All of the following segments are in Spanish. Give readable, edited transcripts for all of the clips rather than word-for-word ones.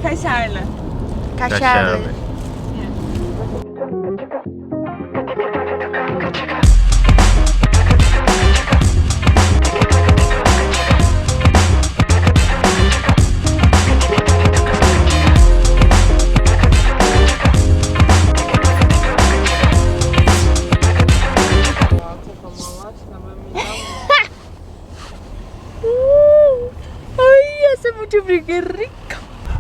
Kaşarlı. Kaşarlı. Qué rico.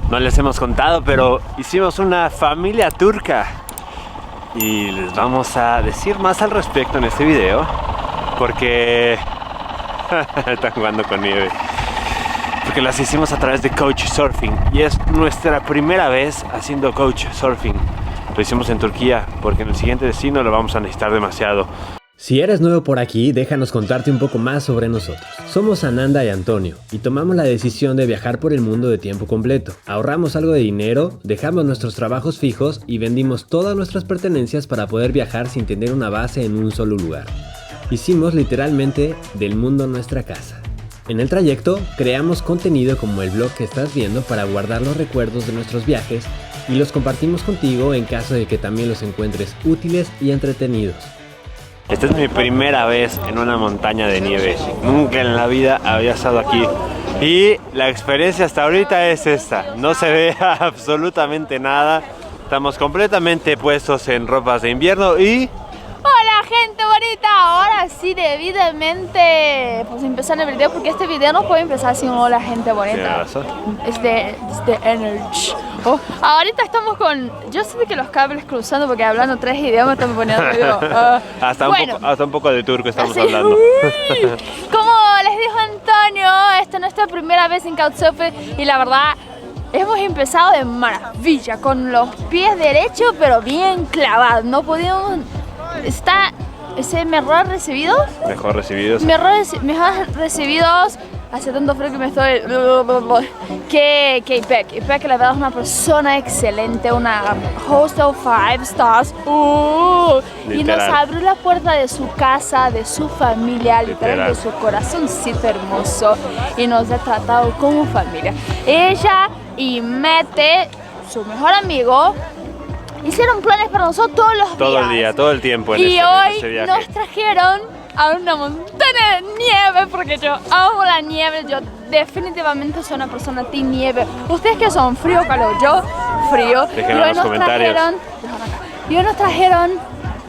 No les hemos contado, pero hicimos una familia turca y les vamos a decir más al respecto en este video porque están jugando con nieve, porque las hicimos a través de Couchsurfing y es nuestra primera vez haciendo Couchsurfing. Lo hicimos en Turquía porque en el siguiente destino lo vamos a necesitar demasiado. Si eres nuevo por aquí, déjanos contarte un poco más sobre nosotros. Somos Ananda y Antonio y tomamos la decisión de viajar por el mundo de tiempo completo. Ahorramos algo de dinero, dejamos nuestros trabajos fijos y vendimos todas nuestras pertenencias para poder viajar sin tener una base en un solo lugar. Hicimos literalmente del mundo nuestra casa. En el trayecto, creamos contenido como el blog que estás viendo para guardar los recuerdos de nuestros viajes y los compartimos contigo en caso de que también los encuentres útiles y entretenidos. Esta es mi primera vez en una montaña de nieve. Nunca en la vida había estado aquí. Y la experiencia hasta ahorita es esta. No se ve absolutamente nada. Estamos completamente puestos en ropas de invierno y... Hola gente bonita, ahora sí debidamente pues empezar el video porque este video no puede empezar sin hola gente bonita. Tienes razón. Es de energy. Oh, ahorita estamos con, yo sé que los cables cruzando porque hablando 3 idiomas estamos poniendo medio, hasta un poco de turco estamos sí, hablando. Como les dijo Antonio, esta es nuestra primera vez en Couchsurfing y la verdad hemos empezado de maravilla, con los pies derechos pero bien clavados. No podíamos... Está ese mejor recibidos. Mejor recibidos. Mejor recibidos. Hace tanto frío que me estoy... que Ipek. Ipek la verdad es una persona excelente, una hostel 5 stars. Y nos abrió la puerta de su casa, de su familia, literal, de su corazoncito hermoso. Y nos ha tratado como familia. Ella y Mete, su mejor amigo, hicieron planes para nosotros todos los días. Todo el día, todo el tiempo en y este hoy viaje. Nos trajeron a una montaña de nieve porque yo amo la nieve. Yo definitivamente soy una persona team nieve. ¿Ustedes qué son? ¿Frío o calor? Yo, frío. Déjenlo en los comentarios. Y hoy nos trajeron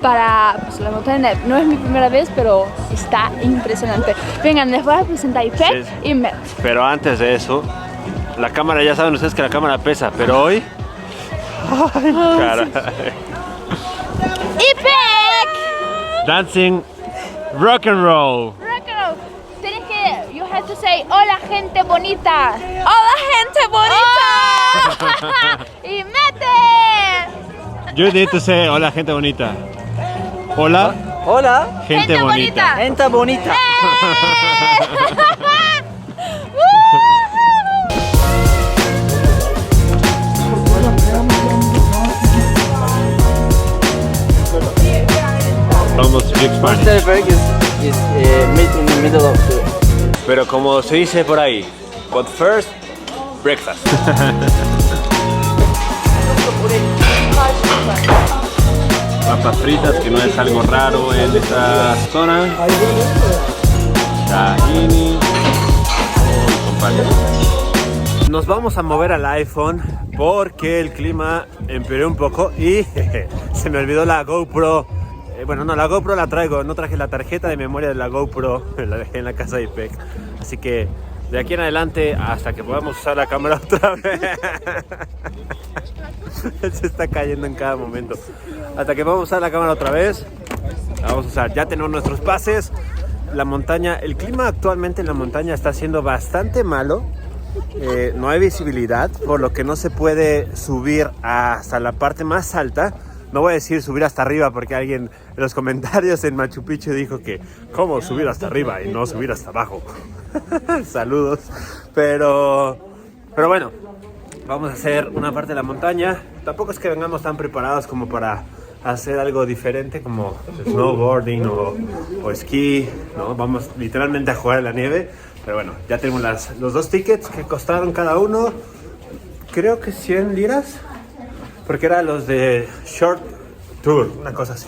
para pues, la montaña de nieve. No es mi primera vez, pero está impresionante. Vengan, les voy a presentar a Ipek y Met. Pero antes de eso, la cámara, ya saben ustedes que la cámara pesa, pero hoy... Ay, cara. Ipek! Dancing rock and roll. Rock and roll. Tienes que, you have to say, hola gente bonita. Hola gente bonita. Y Mete. You need to say hola gente bonita. Hola. Hola. Gente bonita. Gente bonita. Almost speak Spanish. Telepheric is in the middle of the... Pero como se dice por ahí, but first, breakfast. Papas fritas, que no es algo raro en esta zona. Tahini. Nos vamos a mover al iPhone porque el clima empeoró un poco y se me olvidó la GoPro. Bueno, no, la GoPro la traigo, no traje la tarjeta de memoria de la GoPro, la dejé en la casa de Ipek. Así que de aquí en adelante, hasta que podamos usar la cámara otra vez. Se está cayendo en cada momento. Hasta que podamos usar la cámara otra vez, la vamos a usar. Ya tenemos nuestros pases. La montaña, el clima actualmente en la montaña está siendo bastante malo. No hay visibilidad, por lo que no se puede subir hasta la parte más alta. No voy a decir subir hasta arriba porque alguien en los comentarios en Machu Picchu dijo que ¿cómo subir hasta arriba y no subir hasta abajo? Saludos. Pero bueno, vamos a hacer una parte de la montaña. Tampoco es que vengamos tan preparados como para hacer algo diferente como snowboarding o esquí, ¿no? Vamos literalmente a jugar en la nieve. Pero bueno, ya tenemos los 2 tickets que costaron cada uno creo que 100 liras, porque eran los de Short Tour, una cosa así.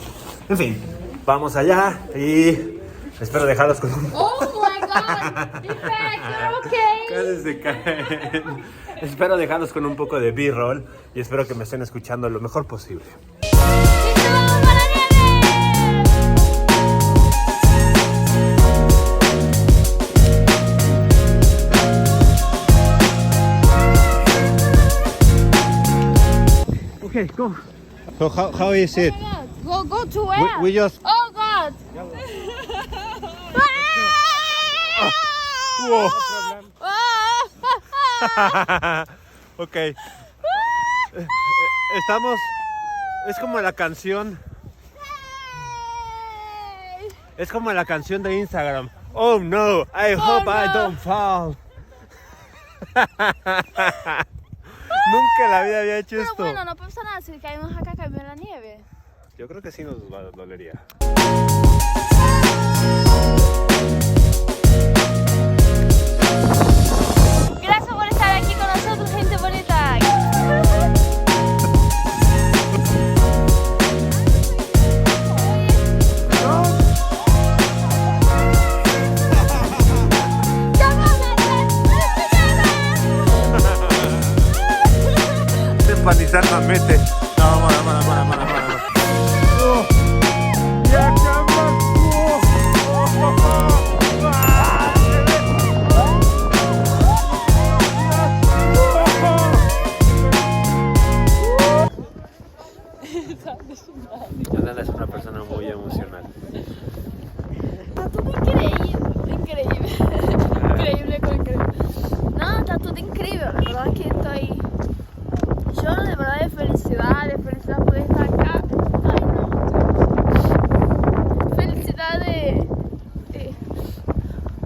En fin, vamos allá y espero dejarlos con un... Oh my god! You're okay. Casi se caen. Espero dejarlos con un poco de B-roll y espero que me estén escuchando lo mejor posible. Okay, go. So how is it? Go to where? We just... Oh god! Wow. Ah! Ok. Estamos... Es como la canción... Es como la canción de Instagram. Oh no, I hope I don't fall. Nunca en la vida había hecho Pero esto. bueno, no pasa nada si caemos acá, caemos en la nieve. Yo creo que sí nos dolería. Gracias por estar aquí con nosotros, gente bonita. Empanizar la mete. No, para. Oh. Ya Nanda es una persona muy emocional. Está todo increíble. Increíble con increíble. No, está todo increíble. La verdad es que estoy... Yo de verdad de felicidad por estar acá. Ay, no. Felicidad de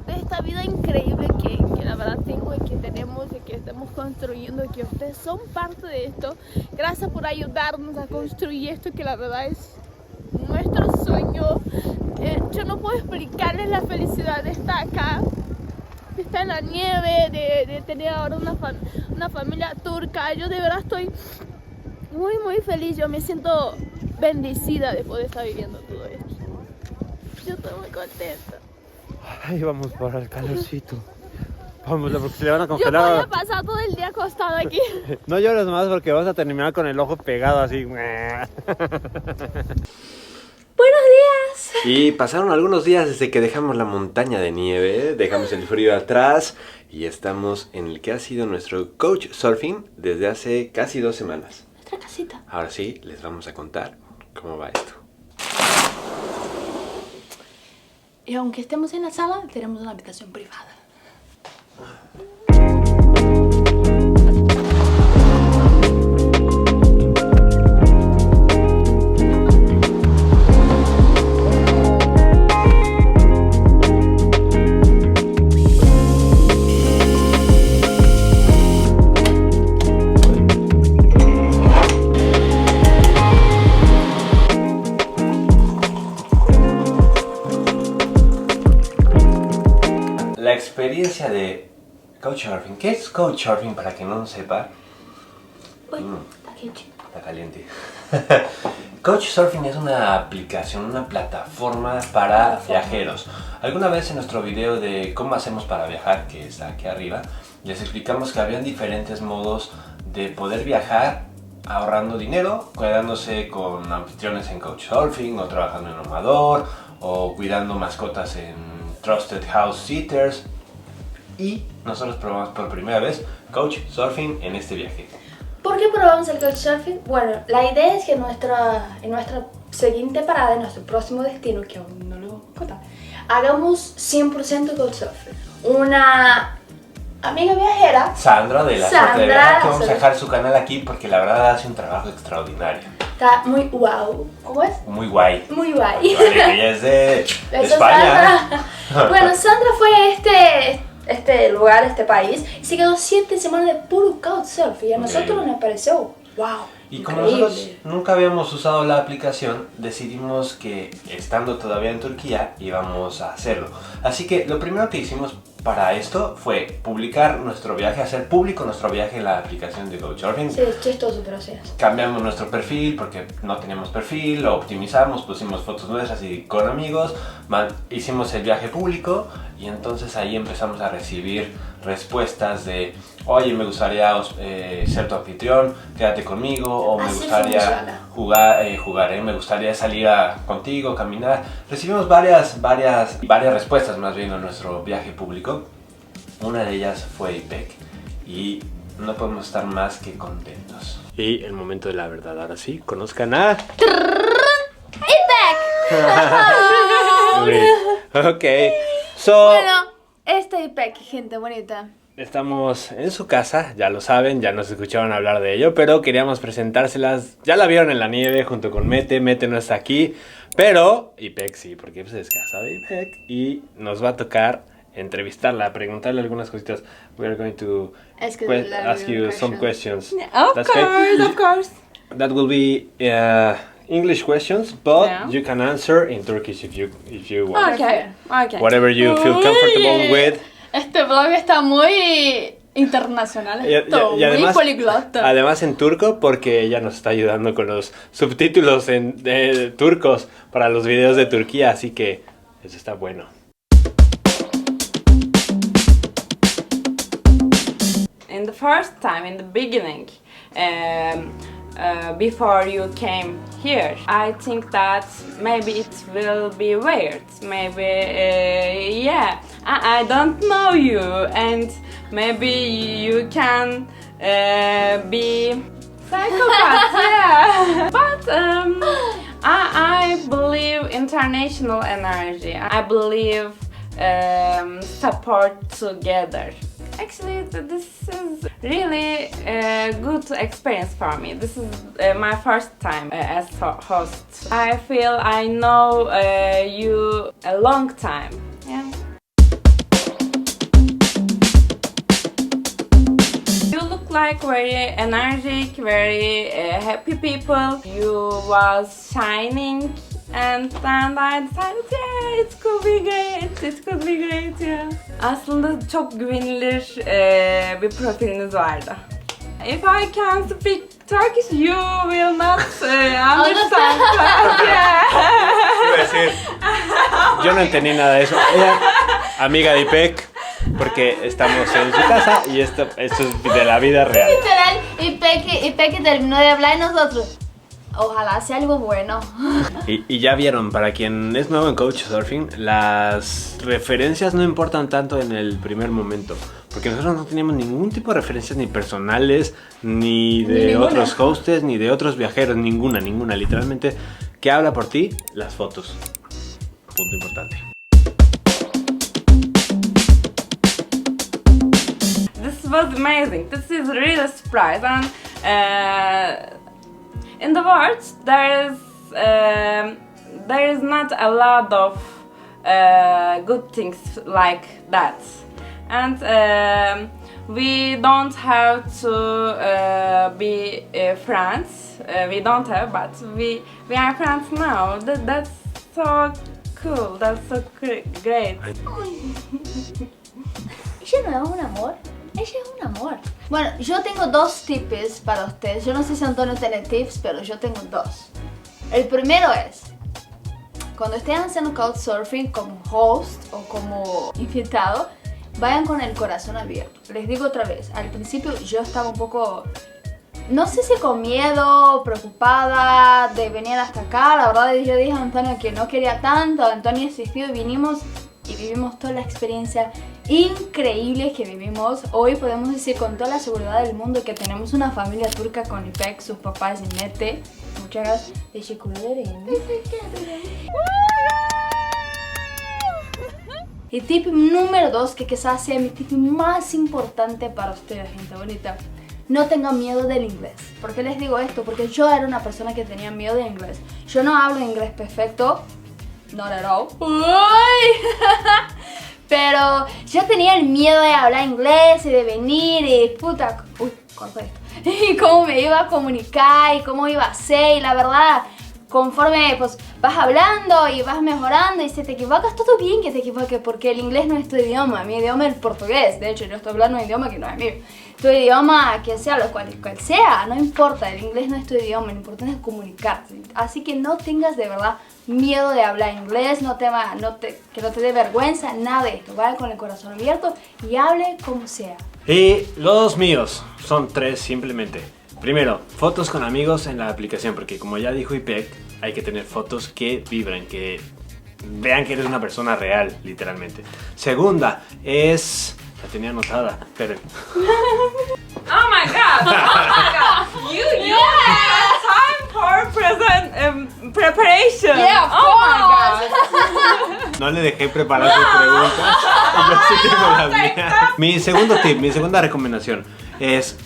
esta vida increíble que la verdad tengo y que tenemos y que estamos construyendo y que ustedes son parte de esto. Gracias por ayudarnos a construir esto que la verdad es nuestro sueño. Yo no puedo explicarles la felicidad de estar acá, de estar en la nieve, de tener ahora una familia turca. Yo de verdad estoy muy feliz. Yo me siento bendecida de poder estar viviendo todo esto. Yo estoy muy contenta. Ay, vamos para el calorcito. Vamos, porque se le van a Yo congelar. voy a pasar todo el día acostada aquí. No llores más porque vas a terminar con el ojo pegado así. Buenos días. Y pasaron algunos días desde que dejamos la montaña de nieve, dejamos el frío atrás y estamos en el que ha sido nuestro coach surfing desde hace casi 2 semanas. Nuestra casita. Ahora sí, les vamos a contar cómo va esto. Y aunque estemos en la sala, tenemos una habitación privada. La experiencia de Couchsurfing. ¿Qué es Couchsurfing para quien no lo sepa? Uy, está quieto. Está caliente. Couchsurfing es una aplicación, una plataforma para viajeros. Alguna vez en nuestro video de cómo hacemos para viajar, que está aquí arriba, les explicamos que habían diferentes modos de poder viajar ahorrando dinero, quedándose con anfitriones en Couchsurfing, o trabajando en Amador, o cuidando mascotas en Trusted House Sitters. Y nosotros probamos por primera vez Couchsurfing en este viaje. ¿Por qué probamos el Couchsurfing? Bueno, la idea es que en nuestra siguiente parada, en nuestro próximo destino, que aún no lo vamos a contar, hagamos 100% Couchsurfing. Una amiga viajera, Sandra de la Sandra, Suerte de Viajar, que vamos a Suerte. dejar su canal aquí porque la verdad hace un trabajo extraordinario. está muy wow. ¿Cómo es? Muy guay. Muy guay. Vale, ella es de Esa España. Sandra. Bueno, Sandra fue a este lugar, este país, y se quedó 7 semanas de puro Couchsurf y a nosotros nos pareció wow. Y como increíble. nosotros nunca habíamos usado la aplicación, decidimos que estando todavía en Turquía íbamos a hacerlo. Así que lo primero que hicimos para esto fue publicar nuestro viaje, hacer público nuestro viaje en la aplicación de Couchsurfing. Sí, es chistoso, pero sí. Cambiamos nuestro perfil porque no teníamos perfil, lo optimizamos, pusimos fotos nuestras y con amigos, hicimos el viaje público y entonces ahí empezamos a recibir respuestas de oye, me gustaría ser tu anfitrión, quédate conmigo, o me gustaría jugar, me gustaría salir contigo, caminar. Recibimos varias respuestas más bien a nuestro viaje público. Una de ellas fue IPEC y no podemos estar más que contentos. Y el momento de la verdad, ahora sí, conozcan a... IPEC. Ok, so... Bueno, este IPEC, gente bonita. Estamos en su casa, ya lo saben, ya nos escucharon hablar de ello, pero queríamos presentárselas. Ya la vieron en la nieve junto con Mete no está aquí, pero IPEC sí, porque pues es casa de IPEC y nos va a tocar entrevistarla, preguntarle algunas cositas. We are going to ask you some questions. Of course. That will be English questions, but you can answer in Turkish if you want. Okay. Whatever you feel comfortable with. Este blog está muy internacional, y además, muy poliglota. Además en turco, porque ella nos está ayudando con los subtítulos de turcos para los videos de Turquía, así que eso está bueno. In the first time, in the beginning, before you came here, I think that maybe it will be weird. Maybe, I don't know you, and maybe you can be psychopath. Yeah. But I believe international energy. I believe support together. Actually, this is really a good experience for me. This is my first time as host. I feel I know you a long time. Yeah. You look like very energetic, very happy people. You was shining. And I decided, yeah, it could be great, yeah. Aslında çok güvenilir bir profiliniz vardı. If I can speak Turkish, you will not understand. Yeah. Iba a decir, yo no entendí nada de eso. Ella, amiga de IPEC, porque estamos en su casa y esto es de la vida real. Literal, IPEC terminó de hablar y nosotros. Ojalá sea algo bueno. Y ya vieron, para quien es nuevo en Couchsurfing, las referencias no importan tanto en el primer momento. Porque nosotros no teníamos ningún tipo de referencias ni personales, ni de otros hostes, ni de otros viajeros. Ninguna. Literalmente, ¿qué habla por ti? Las fotos. Punto importante. This was amazing. This is really a surprise. And in the world, there is not a lot of good things like that, and we don't have to be friends. We don't have, but we are friends now. That's so cool. That's so great. Ella no es un amor. Ella es un amor. Bueno, yo tengo dos tips para ustedes. Yo no sé si Antonio tiene tips, pero yo tengo dos. El primero es, cuando estén haciendo Couchsurfing como host o como invitado, vayan con el corazón abierto. Les digo otra vez, al principio yo estaba un poco, no sé si con miedo, preocupada de venir hasta acá. La verdad, yo dije a Antonio que no quería tanto. Antonio insistió y vinimos y vivimos toda la experiencia increíble que vivimos. Hoy podemos decir con toda la seguridad del mundo que tenemos una familia turca con IPEC, sus papás y Mete. Muchas gracias. Y tip número 2, que quizás sea mi tip más importante para ustedes, gente bonita. No tengan miedo del inglés. ¿Por qué les digo esto? Porque yo era una persona que tenía miedo del inglés. Yo no hablo inglés perfecto. Not at all. Pero yo tenía el miedo de hablar inglés y de venir y puta... Uy, corta esto. Y cómo me iba a comunicar y cómo iba a ser. Y la verdad, conforme pues vas hablando y vas mejorando y si te equivocas, todo bien que te equivoques porque el inglés no es tu idioma, mi idioma es el portugués, de hecho yo estoy hablando un idioma que no es mío. Tu idioma, que sea lo cual sea, no importa, el inglés no es tu idioma, lo importante es comunicarte. Así que no tengas de verdad miedo de hablar inglés, que no te dé vergüenza, nada de esto. Vaya con el corazón abierto y hable como sea. Y los míos son 3 simplemente. Primero, fotos con amigos en la aplicación, porque como ya dijo Ipek, hay que tener fotos que vibren, que vean que eres una persona real, literalmente. Segunda, es... La tenía anotada, esperen. Oh my god! Oh my god! You have time for preparation. Yeah, of Oh No le dejé preparar sus preguntas. Yo sí tengo las mías. Mi segundo tip, mi segunda recomendación es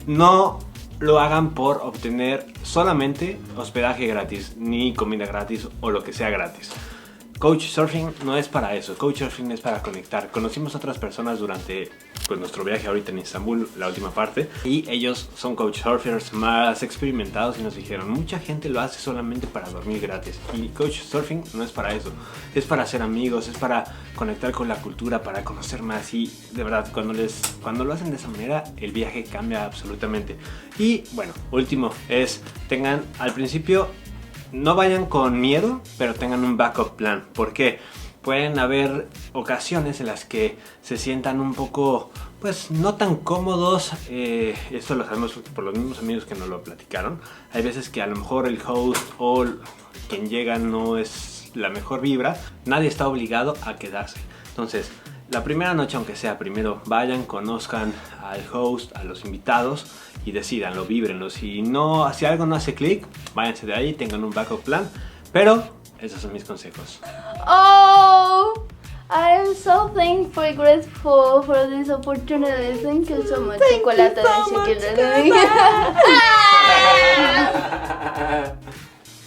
no lo hagan por obtener solamente hospedaje gratis, ni comida gratis o lo que sea gratis. Couchsurfing no es para eso, Couchsurfing es para conectar. Conocimos a otras personas durante pues, nuestro viaje ahorita en Estambul, la última parte, y ellos son Couchsurfers más experimentados y nos dijeron, mucha gente lo hace solamente para dormir gratis. Y Couchsurfing no es para eso, es para hacer amigos, es para conectar con la cultura, para conocer más y de verdad, cuando lo hacen de esa manera, el viaje cambia absolutamente. Y bueno, último es, tengan al principio... No vayan con miedo, pero tengan un backup plan. ¿Por qué? Pueden haber ocasiones en las que se sientan un poco, pues, no tan cómodos. Esto lo sabemos por los mismos amigos que nos lo platicaron. Hay veces que a lo mejor el host o quien llega no es la mejor vibra. Nadie está obligado a quedarse. Entonces, la primera noche, aunque sea, primero vayan, conozcan al host, a los invitados y decídanlo, víbrenlo. Si algo no hace clic, váyanse de ahí, tengan un backup plan. Pero esos son mis consejos. Oh, I am so thankful and grateful for this opportunity. Thank you so much. Chocolate de chiquilín.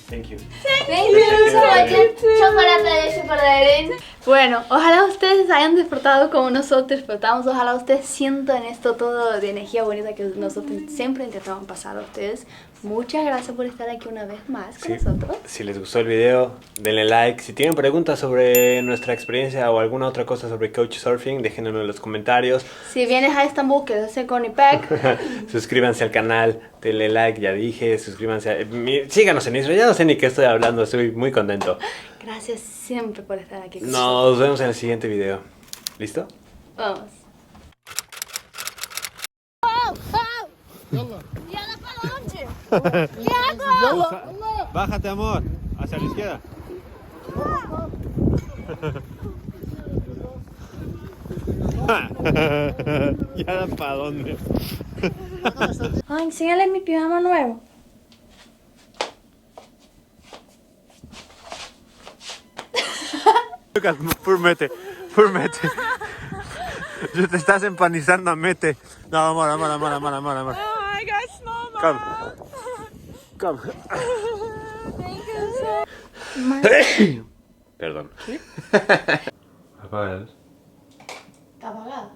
Thank you. Thank you so much. Chocolate de chiquilín. Bueno, ojalá ustedes hayan disfrutado como nosotros disfrutamos. Ojalá ustedes sientan esto todo de energía bonita que nosotros siempre intentamos pasar a ustedes. Muchas gracias por estar aquí una vez más con nosotros. Si les gustó el video, denle like. Si tienen preguntas sobre nuestra experiencia o alguna otra cosa sobre Couchsurfing, déjenlo en los comentarios. Si vienes a Estambul, quédate con Ipek. Suscríbanse al canal, denle like, ya dije. Suscríbanse, síganos en Instagram. Ya no sé ni qué estoy hablando, estoy muy contento. Gracias siempre por estar aquí con Nos vemos en el siguiente video. ¿Listo? Vamos. Bájate, amor, hacia la izquierda. ¿Ya para dónde? Ay, enséñale mi pijama nuevo. Lucas, pur mete. Te estás empanizando a mete. No, amor. Oh my gosh, no. Come. Perdón. Apaga la luz. Está apagada.